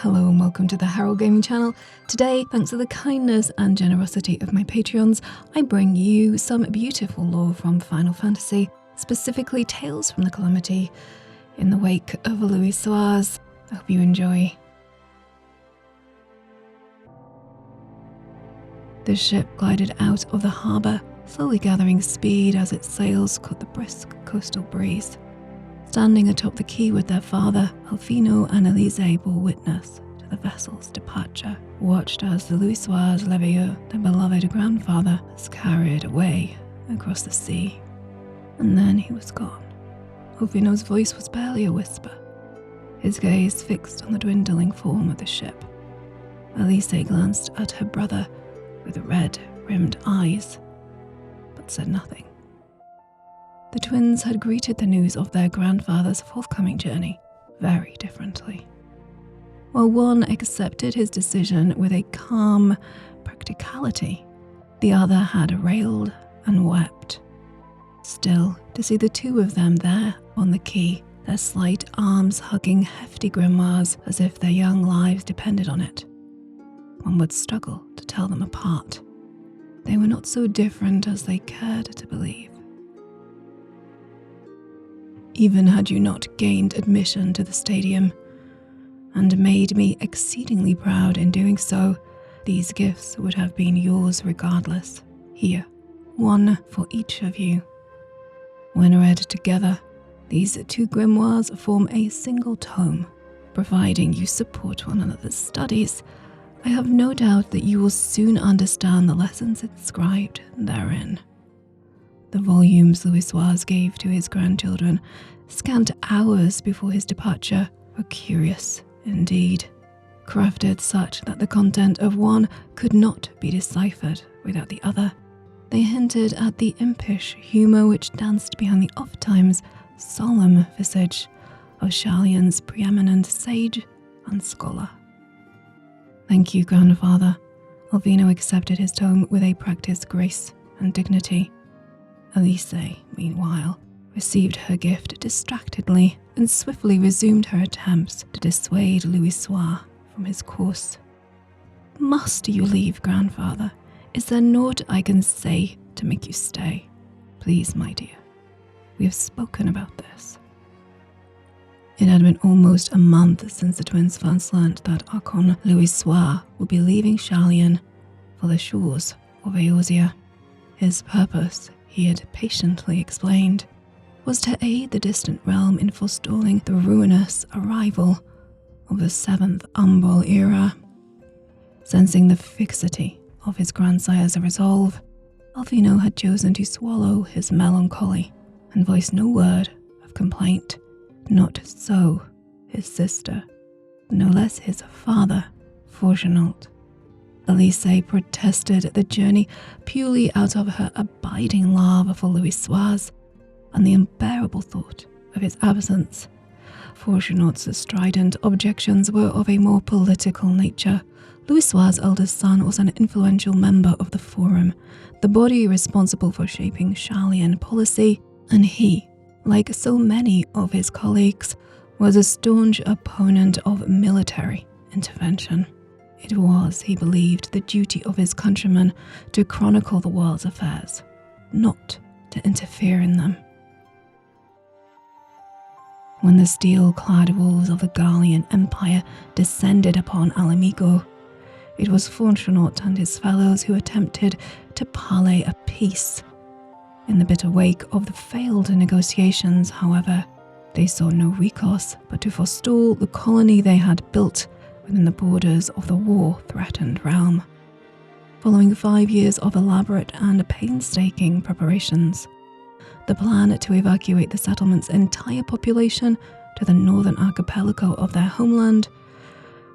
Hello and welcome to the Herald Gaming channel. Today, thanks to the kindness and generosity of my Patreons, I bring you some beautiful lore from Final Fantasy, specifically Tales from the Calamity, in the wake of Louisoix. I hope you enjoy. The ship glided out of the harbour, slowly gathering speed as its sails caught the brisk coastal breeze. Standing atop the quay with their father, Alphinaud and Alisaie bore witness to the vessel's departure, watched as the Louisoix Leveilleur, their beloved grandfather, was carried away across the sea. And then he was gone. Alphinaud's voice was barely a whisper, his gaze fixed on the dwindling form of the ship. Alisaie glanced at her brother with red-rimmed eyes, but said nothing. The twins had greeted the news of their grandfather's forthcoming journey very differently. While one accepted his decision with a calm practicality, the other had railed and wept. Still, to see the two of them there on the quay, their slight arms hugging hefty grimoires as if their young lives depended on it, one would struggle to tell them apart. They were not so different as they cared to believe. Even had you not gained admission to the stadium, and made me exceedingly proud in doing so, these gifts would have been yours regardless. Here, one for each of you. When read together, these two grimoires form a single tome. Providing you support one another's studies, I have no doubt that you will soon understand the lessons inscribed therein. The volumes Louisoix gave to his grandchildren, scant hours before his departure, were curious indeed, crafted such that the content of one could not be deciphered without the other. They hinted at the impish humour which danced behind the oft-times solemn visage of Sharlayan's preeminent sage and scholar. Thank you, Grandfather. Alphinaud accepted his tome with a practiced grace and dignity. Alisaie, meanwhile, received her gift distractedly and swiftly resumed her attempts to dissuade Louisoix from his course. Must you leave, Grandfather? Is there naught I can say to make you stay? Please, my dear. We have spoken about this. It had been almost a month since the twins first learnt that Archon Louisoix would be leaving Sharlayan for the shores of Eorzea. His purpose, he had patiently explained, was to aid the distant realm in forestalling the ruinous arrival of the Seventh Umbral Era. Sensing the fixity of his grandsire's resolve, Alphinaud had chosen to swallow his melancholy and voice no word of complaint. Not so his sister, no less his father, Forgenault. Alisaie protested the journey purely out of her abiding love for Louisoix and the unbearable thought of his absence. Forgenault's strident objections were of a more political nature. Louisoix's eldest son was an influential member of the Forum, the body responsible for shaping Sharlayan policy, and he, like so many of his colleagues, was a staunch opponent of military intervention. It was, he believed, the duty of his countrymen to chronicle the world's affairs, not to interfere in them. When the steel-clad walls of the Garlean Empire descended upon Alamigo, it was Forgenault and his fellows who attempted to parley a peace. In the bitter wake of the failed negotiations, however, they saw no recourse but to forestall the colony they had built within the borders of the war-threatened realm. Following 5 years of elaborate and painstaking preparations, the plan to evacuate the settlement's entire population to the northern archipelago of their homeland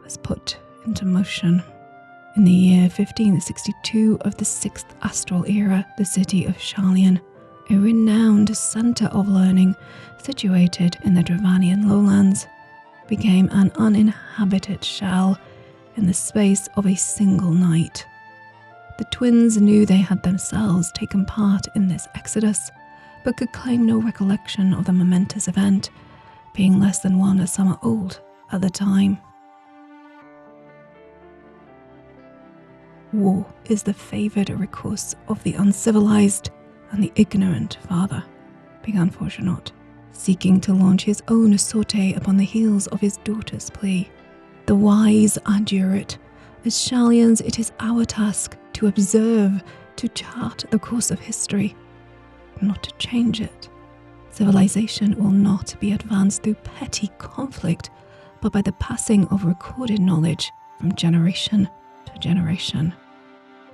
was put into motion. In the year 1562 of the 6th Astral Era, the city of Sharlayan, a renowned centre of learning situated in the Dravanian lowlands, became an uninhabited shell in the space of a single night. The twins knew they had themselves taken part in this exodus, but could claim no recollection of the momentous event, being less than 1 summer old at the time. War is the favoured recourse of the uncivilized and the ignorant father, began Fortunat, seeking to launch his own tote upon the heels of his daughter's plea. The wise adjure it. As Sharlayans, it is our task to observe, to chart the course of history, not to change it. Civilization will not be advanced through petty conflict, but by the passing of recorded knowledge from generation to generation.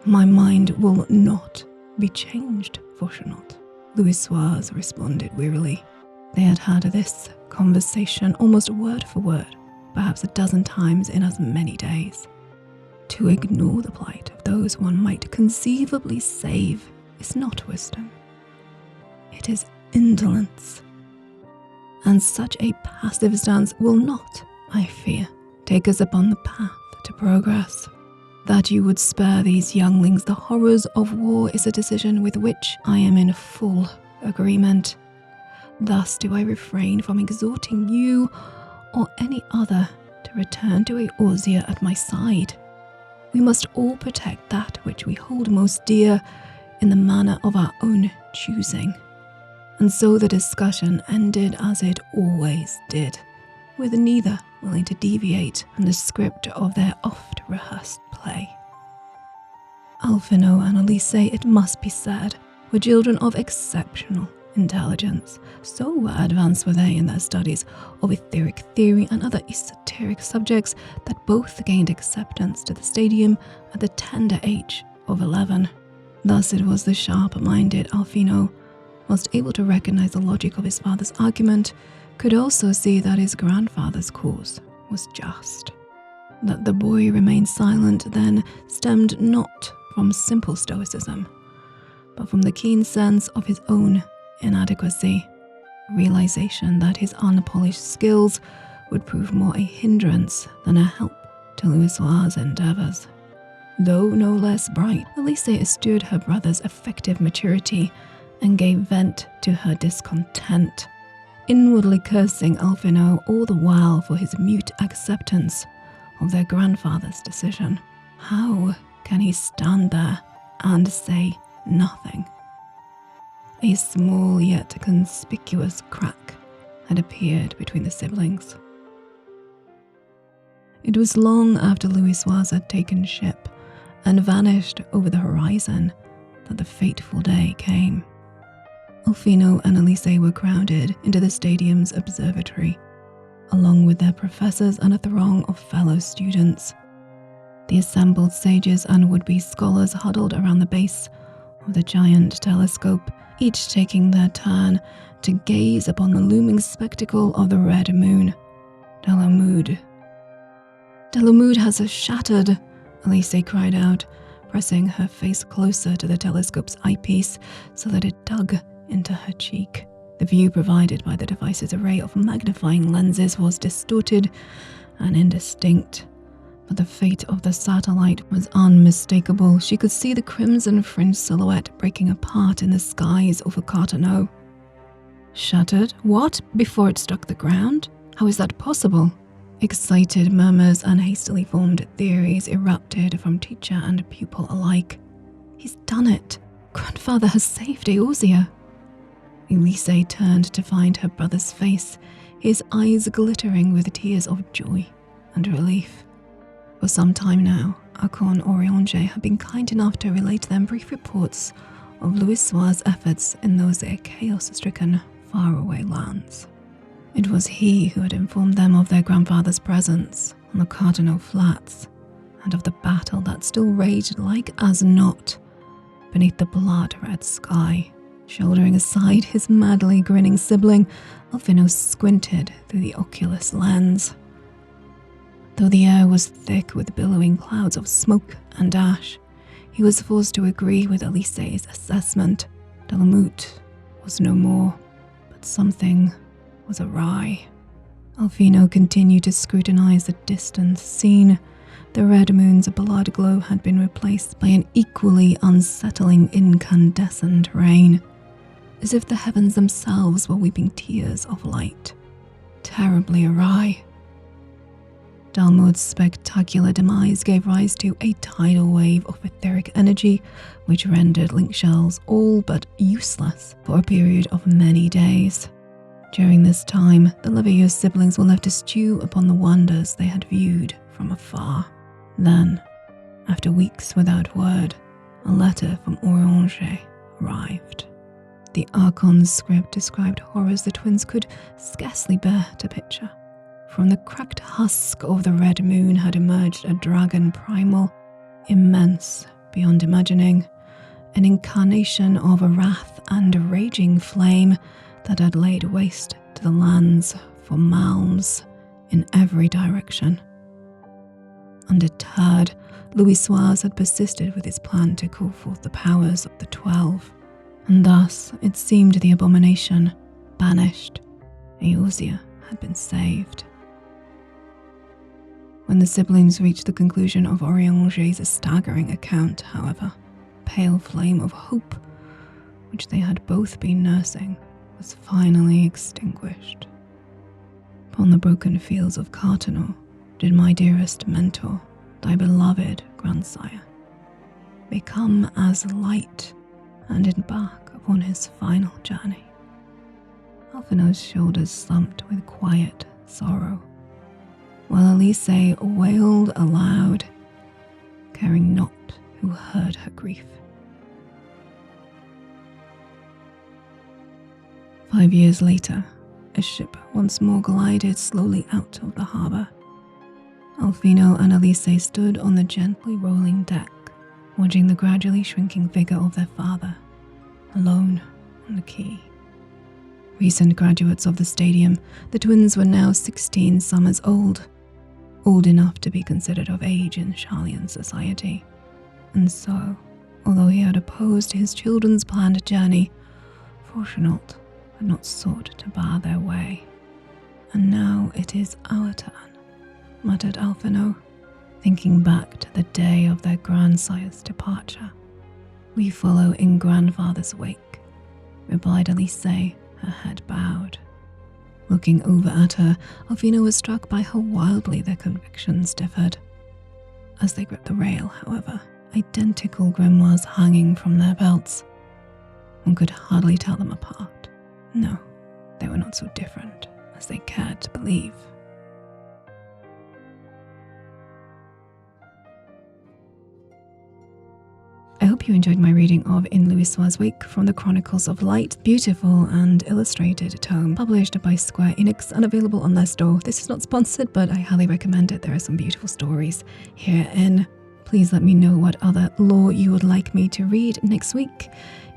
My mind will not be changed, Fortunat, Louisoix responded wearily. They had had this conversation almost word for word, perhaps a dozen times in as many days. To ignore the plight of those one might conceivably save is not wisdom. It is indolence. And such a passive stance will not, I fear, take us upon the path to progress. That you would spare these younglings the horrors of war is a decision with which I am in full agreement. Thus do I refrain from exhorting you or any other to return to Eorzea at my side. We must all protect that which we hold most dear in the manner of our own choosing. And so the discussion ended as it always did, with neither willing to deviate from the script of their oft-rehearsed play. Alphinaud and Alisaie, it must be said, were children of exceptional intelligence. So advanced were they in their studies of etheric theory and other esoteric subjects that both gained acceptance to the stadium at the tender age of 11. Thus it was the sharp-minded Alphinaud, whilst able to recognize the logic of his father's argument, could also see that his grandfather's cause was just. That the boy remained silent then stemmed not from simple stoicism, but from the keen sense of his own inadequacy, realization that his unpolished skills would prove more a hindrance than a help to Louisoix's endeavors. Though no less bright, Alisaie eschewed her brother's effective maturity and gave vent to her discontent, inwardly cursing Alphinaud all the while for his mute acceptance of their grandfather's decision. How can he stand there and say nothing? A small yet conspicuous crack had appeared between the siblings. It was long after Louisoix had taken ship and vanished over the horizon that the fateful day came. Alphinaud and Alisaie were crowded into the stadium's observatory, along with their professors and a throng of fellow students. The assembled sages and would-be scholars huddled around the base of the giant telescope, each taking their turn to gaze upon the looming spectacle of the red moon. Delamode has shattered, Alisaie cried out, pressing her face closer to the telescope's eyepiece so that it dug into her cheek. The view provided by the device's array of magnifying lenses was distorted and indistinct, but the fate of the satellite was unmistakable. She could see the crimson-fringed silhouette breaking apart in the skies over Carteneau. Shattered? What? Before it struck the ground? How is that possible? Excited murmurs and hastily formed theories erupted from teacher and pupil alike. He's done it. Grandfather has saved Eorzea. Alisaie turned to find her brother's face, his eyes glittering with tears of joy and relief. For some time now, Archon Oriange had been kind enough to relate them brief reports of Louisoix's efforts in those chaos-stricken, faraway lands. It was he who had informed them of their grandfather's presence on the Carteneau Flats, and of the battle that still raged like as not beneath the blood-red sky. Shouldering aside his madly grinning sibling, Alphinaud squinted through the oculus lens. Though the air was thick with billowing clouds of smoke and ash, he was forced to agree with Alisaie's assessment. Delamode was no more, but something was awry. Alphinaud continued to scrutinize the distant scene. The red moon's blood glow had been replaced by an equally unsettling incandescent rain, as if the heavens themselves were weeping tears of light, terribly awry. Dalmud's spectacular demise gave rise to a tidal wave of etheric energy, which rendered link shells all but useless for a period of many days. During this time, the Leveilleur siblings were left to stew upon the wonders they had viewed from afar. Then, after weeks without word, a letter from Orianger arrived. The Archon's script described horrors the twins could scarcely bear to picture. From the cracked husk of the red moon had emerged a dragon primal, immense beyond imagining, an incarnation of a wrath and a raging flame that had laid waste to the lands for malms in every direction. Undeterred, Louisoix had persisted with his plan to call forth the powers of the 12, and thus it seemed the abomination banished. Eorzea had been saved. When the siblings reached the conclusion of Orianger's staggering account, however, the pale flame of hope, which they had both been nursing, was finally extinguished. Upon the broken fields of Carteneau did my dearest mentor, thy beloved grandsire, become as light and embark upon his final journey. Alphinaud's shoulders slumped with quiet sorrow, while Alisaie wailed aloud, caring not who heard her grief. 5 years later, a ship once more glided slowly out of the harbour. Alphinaud and Alisaie stood on the gently rolling deck, watching the gradually shrinking figure of their father, alone on the quay. Recent graduates of the stadium, the twins were now 16 summers old enough to be considered of age in Sharlayan society. And so, although he had opposed his children's planned journey, Fortunault had not sought to bar their way. And now it is our turn, muttered Alphinaud, thinking back to the day of their grandsire's departure. We follow in grandfather's wake, replied Alisaie, her head bowed. Looking over at her, Alphinaud was struck by how wildly their convictions differed. As they gripped the rail, however, identical grimoires hanging from their belts, one could hardly tell them apart. No, they were not so different as they cared to believe. I hope you enjoyed my reading of In Louisoix's Wake from the Chronicles of Light, beautiful and illustrated tome, published by Square Enix and available on their store. This is not sponsored, but I highly recommend it. There are some beautiful stories herein. Please let me know what other lore you would like me to read next week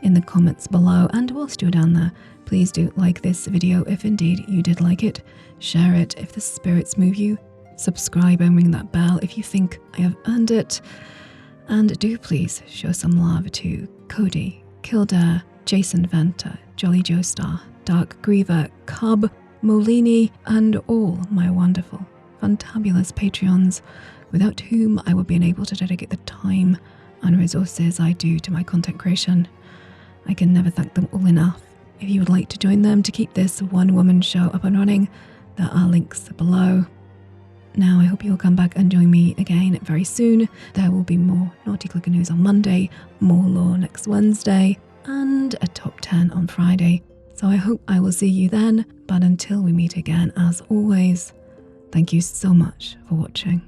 in the comments below. And whilst you're down there, please do like this video if indeed you did like it. Share it if the spirits move you. Subscribe and ring that bell if you think I have earned it. And do please show some love to Cody, Kildare, Jason Venter, Jolly Joestar, Dark Griever, Cub, Molini, and all my wonderful, fantabulous Patreons, without whom I would be unable to dedicate the time and resources I do to my content creation. I can never thank them all enough. If you would like to join them to keep this one-woman show up and running, there are links below. Now I hope you'll come back and join me again very soon. There will be more Naughty Clicker news on Monday, more lore next Wednesday, and a top 10 on Friday. So I hope I will see you then, but until we meet again, as always, thank you so much for watching.